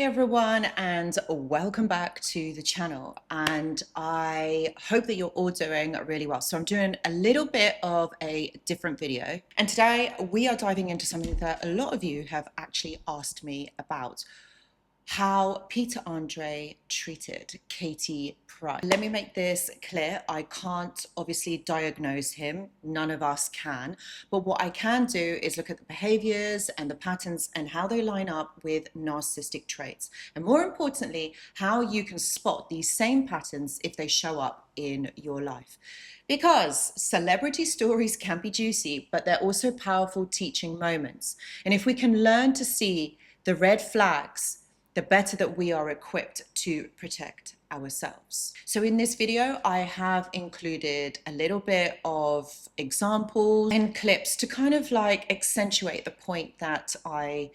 Hey everyone, and welcome back to the channel, and I hope that you're all doing really well. So I'm doing a little bit of a different video, and today we are diving into something that a lot of you have actually asked me about: how Peter Andre treated Katie Price. Let me make this clear. I can't obviously diagnose him. None of us can. But what I can do is look at the behaviors and the patterns and how they line up with narcissistic traits. And more importantly, how you can spot these same patterns if they show up in your life. Because celebrity stories can be juicy, but they're also powerful teaching moments. And if we can learn to see the red flags, the better that we are equipped to protect ourselves. So in this video, I have included a little bit of examples and clips to kind of like accentuate the point that I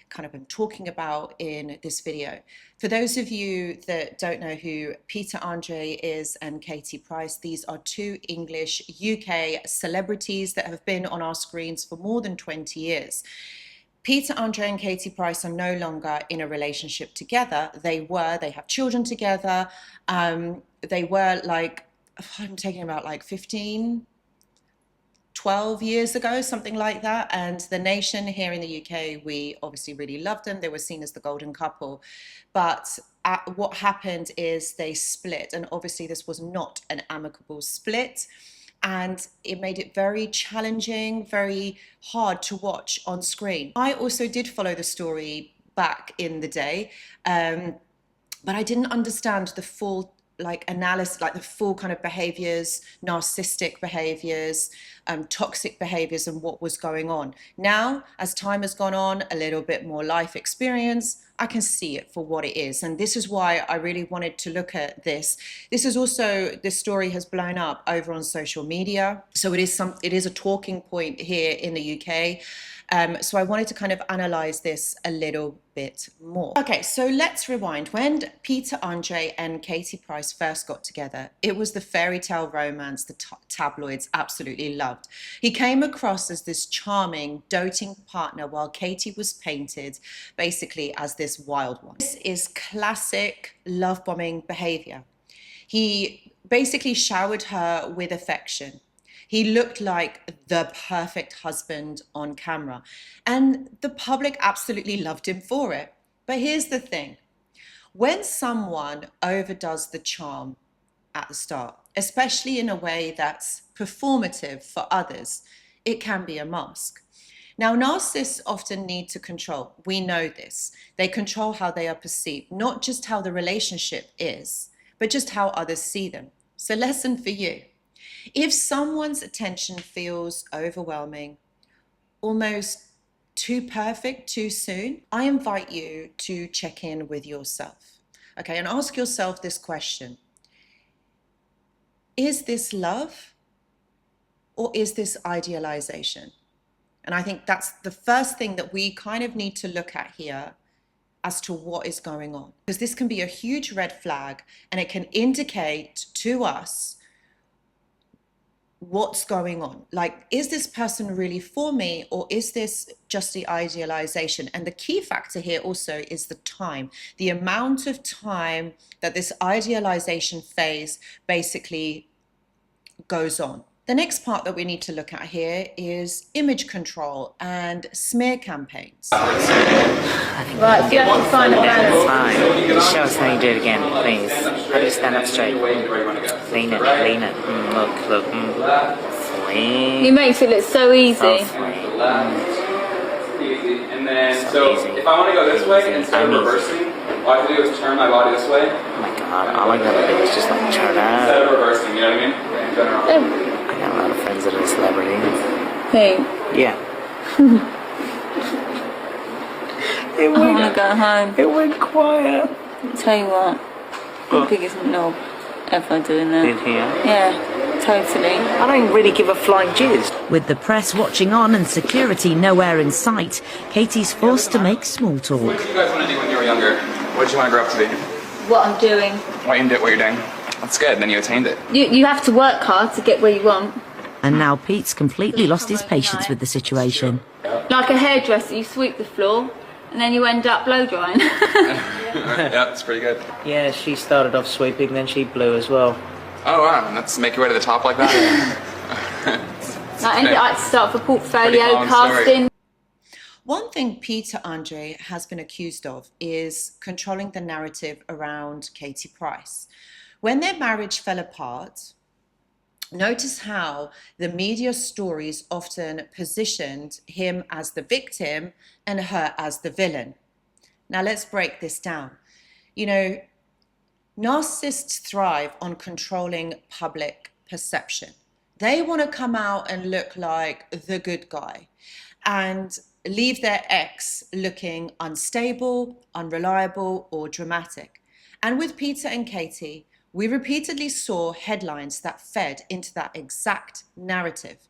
kind of been talking about in this video. For those of you that don't know who Peter Andre is and Katie Price, these are two English UK celebrities that have been on our screens for more than 20 years. Peter Andre and Katie Price are no longer in a relationship together. They have children together. They were like, I'm taking about like 15, 12 years ago, something like that. And the nation here in the UK, we obviously really loved them. They were seen as the golden couple. But what happened is they split. And obviously this was not an amicable split. And it made it very challenging, very hard to watch on screen. I also did follow the story back in the day, but I didn't understand the full analysis, like the full kind of behaviors, narcissistic behaviors, toxic behaviors, and what was going on. Now, as time has gone on, a little bit more life experience, I can see it for what it is. And this is why I really wanted to look at this. This story has blown up over on social media. So it is a talking point here in the UK. So I wanted to kind of analyze this a little bit more. Okay, so let's rewind. When Peter Andre and Katie Price first got together, it was the fairy tale romance the tabloids absolutely loved. He came across as this charming, doting partner, while Katie was painted basically as this wild one. This is classic love bombing behavior. He basically showered her with affection. He looked like the perfect husband on camera, and the public absolutely loved him for it. But here's the thing. When someone overdoes the charm at the start, especially in a way that's performative for others, it can be a mask. Now, narcissists often need to control. We know this. They control how they are perceived, not just how the relationship is, but just how others see them. So lesson for you. If someone's attention feels overwhelming, almost too perfect too soon, I invite you to check in with yourself, okay, and ask yourself this question. Is this love or is this idealization? And I think that's the first thing that we kind of need to look at here as to what is going on, because this can be a huge red flag and it can indicate to us what's going on. Like, is this person really for me, or is this just the idealization? And the key factor here also is the time, the amount of time that this idealization phase basically goes on. The next part that we need to look at here is image control and smear campaigns. Right, if you have to find a balance. Fine. Show us how you do it again, please. How do you stand up straight? Lean it, lean it. Look. Lean. You make it look so easy. And then, so if I want to go this way instead of reversing, all I have to do is turn my body this way. Oh my god, all I gotta do is just like turn out. Instead of reversing, you know what I mean? In general. I got a lot of friends that are celebrities. Hey. Yeah. I want to go home. It went quiet. Tell you what, the biggest knob ever doing that. In here? Yeah, totally. I don't really give a flying jizz. With the press watching on and security nowhere in sight, Katie's forced to make small talk. What did you guys want to do when you were younger? What did you want to grow up to be? What I'm doing. What you're doing? That's good, then you attained it. You have to work hard to get where you want. And now Pete's completely lost his patience with the situation. Like a hairdresser, you sweep the floor And then you end up blow drying. Yeah, that's pretty good. Yeah, she started off sweeping, then she blew as well. Oh wow, and that's make your way to the top like that? I ended up to start for portfolio Pretty common story. casting. One thing Peter Andre has been accused of is controlling the narrative around Katie Price. When their marriage fell apart, notice how the media stories often positioned him as the victim and her as the villain. Now let's break this down. You know, narcissists thrive on controlling public perception. They want to come out and look like the good guy and leave their ex looking unstable, unreliable, or dramatic. And with Peter and Katie, we repeatedly saw headlines that fed into that exact narrative.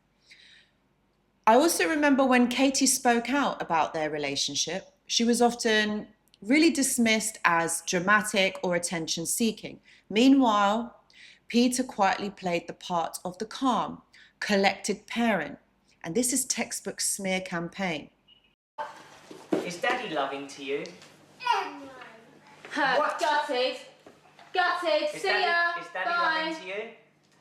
I also remember when Katie spoke out about their relationship, she was often really dismissed as dramatic or attention-seeking. Meanwhile, Peter quietly played the part of the calm, collected parent. And this is textbook smear campaign. Is Daddy loving to you? What? Gutted. Gutted. Is See Daddy, ya. is Daddy Bye. loving to you?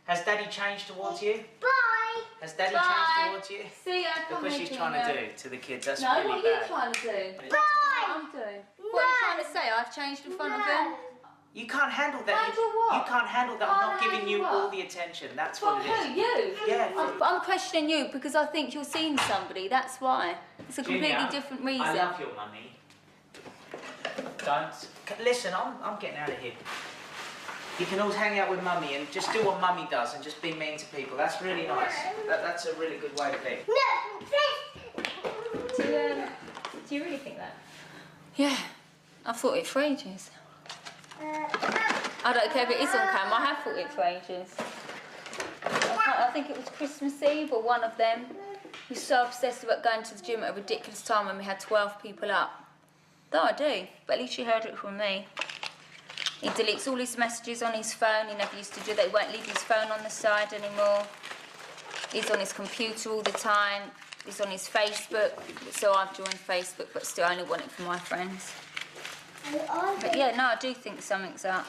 Has Daddy changed towards you? Bye. Has Daddy Bye. changed towards you? See ya. Look what she's trying to do to the kids. That's No, really what are bad. you trying to do? Bye. What I'm doing. What are you trying to say? I've changed in front of him? You can't handle that. Handle what? You can't handle that. I'm not Can't giving you handle all what? the attention. That's From what it who? is. You? Yeah. I'm questioning you because I think you're seeing somebody. That's why. It's a completely Junior, different reason. I love your mummy. Don't. Listen, I'm getting out of here. You can always hang out with mummy and just do what mummy does and just be mean to people. That's really nice. That's a really good way to be. Do you really think that? Yeah. I've thought it for ages. I don't care if it is on camera. I have thought it for ages. I think it was Christmas Eve or one of them. He was so obsessed about going to the gym at a ridiculous time when we had 12 people up. Though I do, but at least you heard it from me. He deletes all his messages on his phone. He never used to do that. He won't leave his phone on the side anymore. He's on his computer all the time. He's on his Facebook. So I've joined Facebook, but still only want it for my friends. But yeah, no, I do think something's up.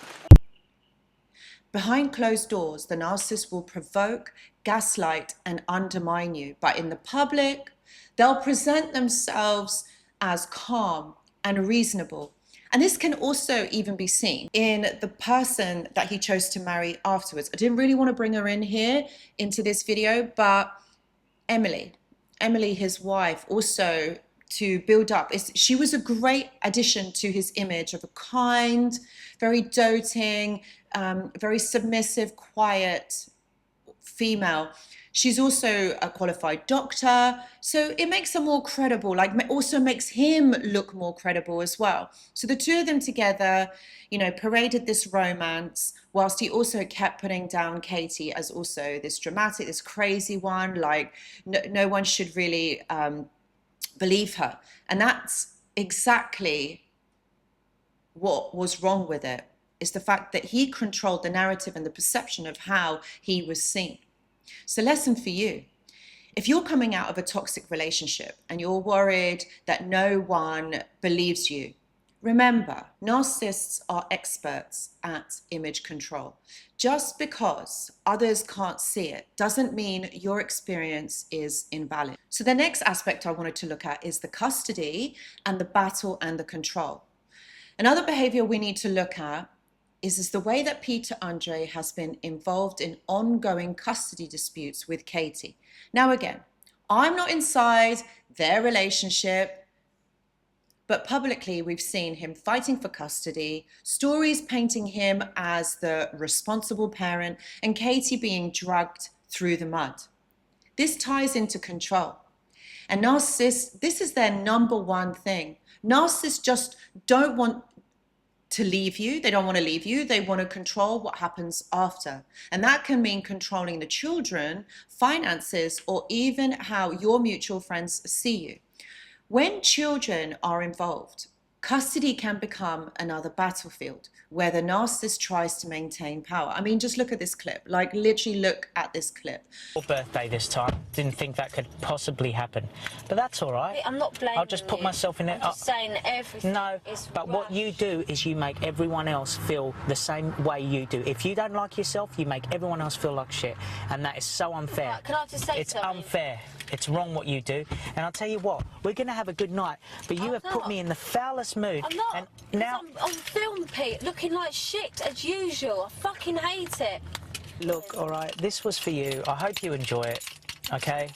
Behind closed doors, the narcissist will provoke, gaslight, and undermine you. But in the public, they'll present themselves as calm and reasonable. And this can also even be seen in the person that he chose to marry afterwards. I didn't really want to bring her in here into this video, but Emily, his wife, also to build up. She was a great addition to his image of a kind, very doting, very submissive, quiet female. She's also a qualified doctor, so it makes her more credible, like also makes him look more credible as well. So the two of them together, you know, paraded this romance, whilst he also kept putting down Katie as also this dramatic, this crazy one, like no one should really believe her. And that's exactly what was wrong with it, is the fact that he controlled the narrative and the perception of how he was seen. So lesson for you, if you're coming out of a toxic relationship and you're worried that no one believes you, remember, narcissists are experts at image control. Just because others can't see it doesn't mean your experience is invalid. So the next aspect I wanted to look at is the custody and the battle and the control. Another behavior we need to look at is the way that Peter Andre has been involved in ongoing custody disputes with Katie. Now again, I'm not inside their relationship, but publicly we've seen him fighting for custody, stories painting him as the responsible parent, and Katie being dragged through the mud. This ties into control. And narcissists, this is their number one thing. Narcissists just don't want to leave you. They don't want to leave you. They want to control what happens after. And that can mean controlling the children, finances, or even how your mutual friends see you. When children are involved, custody can become another battlefield where the narcissist tries to maintain power. I mean, just look at this clip. Like, literally look at this clip. Your birthday this time. Didn't think that could possibly happen. But that's all right. I'm not blaming I'll just put myself in it. I'm just saying everything. No, is but what you do is you make everyone else feel the same way you do. If you don't like yourself, you make everyone else feel like shit. And that is so unfair. Right, can I just say it's something? unfair. It's wrong what you do. And I'll tell you what, we're going to have a good night. But you have put me in the foulest mood. I'm not. And now, I'm on film, Pete, looking like shit as usual. I fucking hate it. look, all right, this was for you. I hope you enjoy it, okay?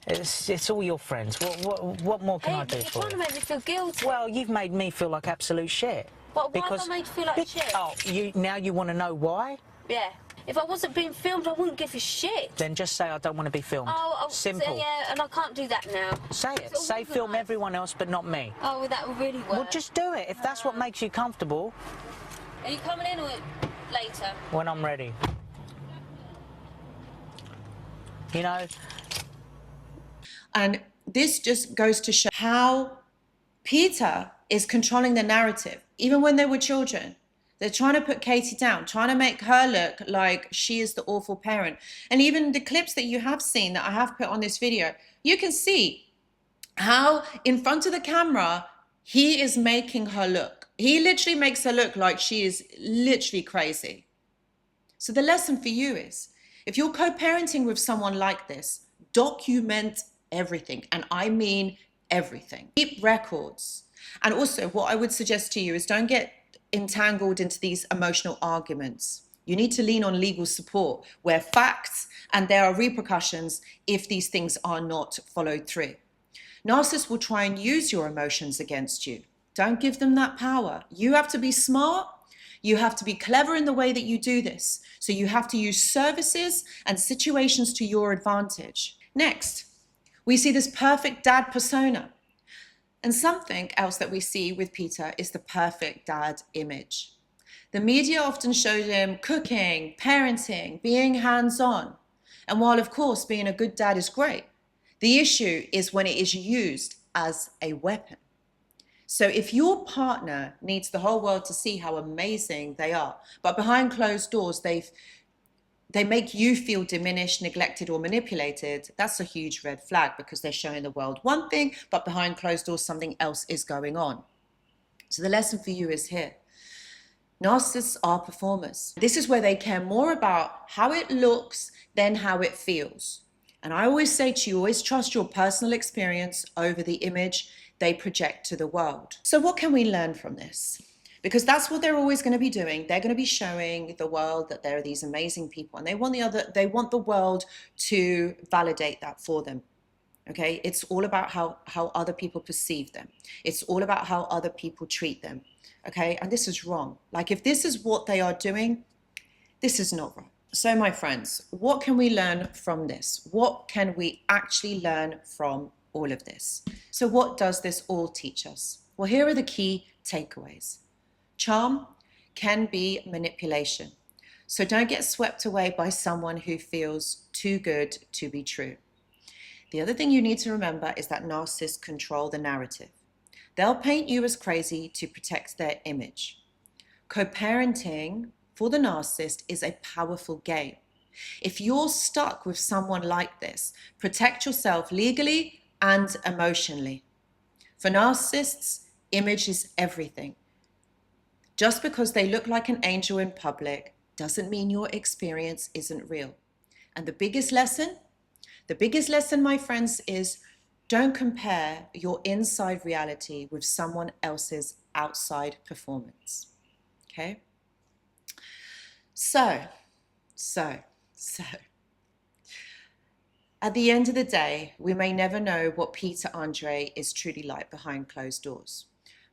It's all your friends. What more can I do You're for trying to you? make me feel guilty. Well, you've made me feel like absolute shit. Why have I made you feel like shit? Oh, now you want to know why? Yeah. If I wasn't being filmed, I wouldn't give a shit. Then just say I don't want to be filmed. Simple. Yeah, and I can't do that now. Say it. It's Say film organised. everyone else, but not me. Oh, well, that would really work. Well, just do it if that's what makes you comfortable. Are you coming in or later? When I'm ready. You know. And this just goes to show how Peter is controlling the narrative, even when they were children. They're trying to put Katie down, trying to make her look like she is the awful parent. And even the clips that you have seen that I have put on this video, you can see how in front of the camera, he is making her look. He literally makes her look like she is literally crazy. So the lesson for you is, if you're co-parenting with someone like this, document everything. And I mean everything. Keep records. And also what I would suggest to you is don't get entangled into these emotional arguments. You need to lean on legal support where facts and there are repercussions if these things are not followed through. Narcissists will try and use your emotions against you. Don't give them that power. You have to be smart. You have to be clever in the way that you do this. So you have to use services and situations to your advantage. Next, we see this perfect dad persona. And something else that we see with Peter is the perfect dad image. The media often showed him cooking, parenting, being hands-on. And while, of course, being a good dad is great, the issue is when it is used as a weapon. So if your partner needs the whole world to see how amazing they are, but behind closed doors, they make you feel diminished, neglected, or manipulated, that's a huge red flag because they're showing the world one thing, but behind closed doors, something else is going on. So the lesson for you is here. Narcissists are performers. This is where they care more about how it looks than how it feels. And I always say to you, always trust your personal experience over the image they project to the world. So what can we learn from this? Because that's what they're always going to be doing. They're going to be showing the world that there are these amazing people, and they want the world to validate that for them. Okay, it's all about how other people perceive them. It's all about how other people treat them. Okay, and this is wrong. Like, if this is what they are doing, this is not right. So my friends, what can we learn from this? What can we actually learn from all of this? So what does this all teach us? Well, here are the key takeaways. Charm can be manipulation. So don't get swept away by someone who feels too good to be true. The other thing you need to remember is that narcissists control the narrative. They'll paint you as crazy to protect their image. Co-parenting for the narcissist is a powerful game. If you're stuck with someone like this, protect yourself legally and emotionally. For narcissists, image is everything. Just because they look like an angel in public doesn't mean your experience isn't real. And the biggest lesson, my friends, is don't compare your inside reality with someone else's outside performance. Okay? So, at the end of the day, we may never know what Peter Andre is truly like behind closed doors.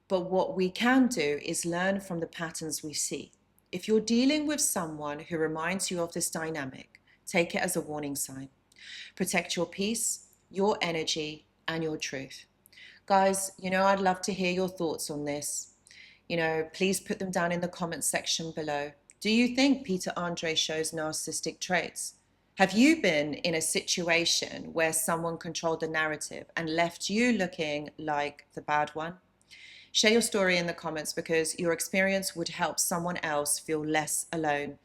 But what we can do is learn from the patterns we see. If you're dealing with someone who reminds you of this dynamic, take it as a warning sign. Protect your peace, your energy, and your truth. Guys, I'd love to hear your thoughts on this. Please put them down in the comments section below. Do you think Peter Andre shows narcissistic traits? Have you been in a situation where someone controlled the narrative and left you looking like the bad one? Share your story in the comments because your experience would help someone else feel less alone.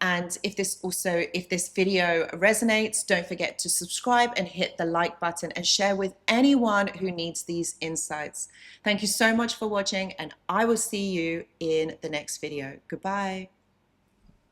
And if this video resonates, don't forget to subscribe and hit the like button and share with anyone who needs these insights. Thank you so much for watching, and I will see you in the next video. Goodbye.